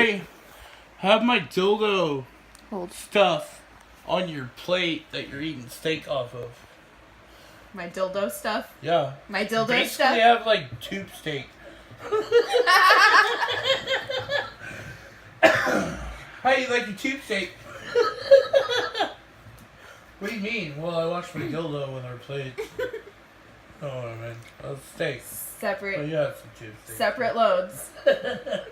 Hey, have my dildo Hold. stuff on your plate that you're eating steak off of. My dildo stuff. Yeah. My dildo Basically, stuff. have like tube steak. How you like your tube steak? What do you mean? Well, I washed my dildo with our plate. Oh, man. That's steak. Separate. Oh, yeah, it's a tube steak. Separate loads.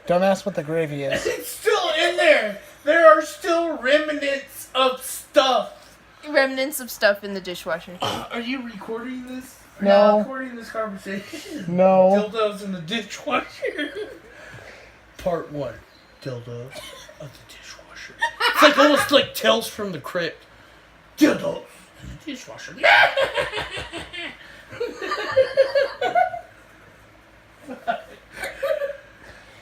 Don't ask what the gravy is. It's still in there. There are still remnants of stuff. Remnants of stuff in the dishwasher. Are you recording this? Are No. you recording this conversation? No. Dildos in the dishwasher. Part 1. Dildos of the dishwasher. It's like almost like Tales from the Crypt. Dildos in the dishwasher.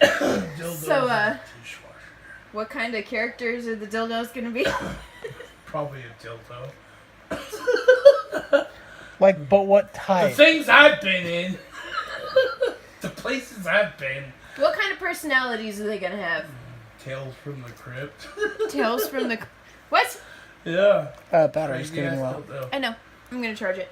Dildos So, in the dishwasher. What kind of characters are the dildos gonna be? Probably a dildo. Like, but what The type? things I've been in. The places I've been. What kind of personalities are they gonna have? Tales from the Crypt. Tales from the... What? Yeah. Battery's Crazy getting ass low. dildo. I know. I'm gonna charge it.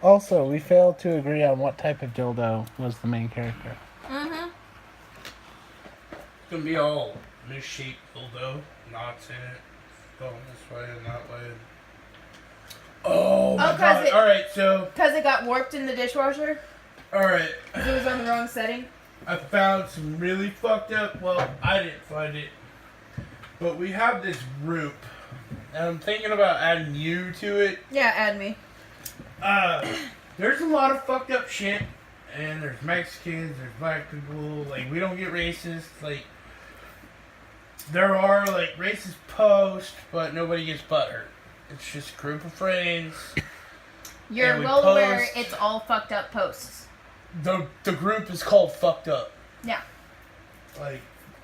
Also, we failed to agree on what type of dildo was the main character. Mm-hmm. It's gonna be all misshaped dildo. Knots in it. Going this way and that way. Oh my god. it- Alright, so. Because it got warped in the dishwasher? Alright. Because it was on the wrong setting? I found some really fucked up. Well, I didn't find it. But we have this group. And I'm thinking about adding you to it. Yeah, add me. There's a lot of fucked up shit, and there's Mexicans, there's black people, like, we don't get racist, like, there are, like, racist posts, but nobody gets butthurt. It's just a group of friends. You're And we well aware post- it's all fucked up posts. The group is called Fucked Up. Yeah. Like,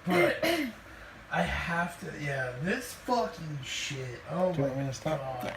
but I have to, yeah, this fucking shit, oh Do you my want me to stop? god. Yeah.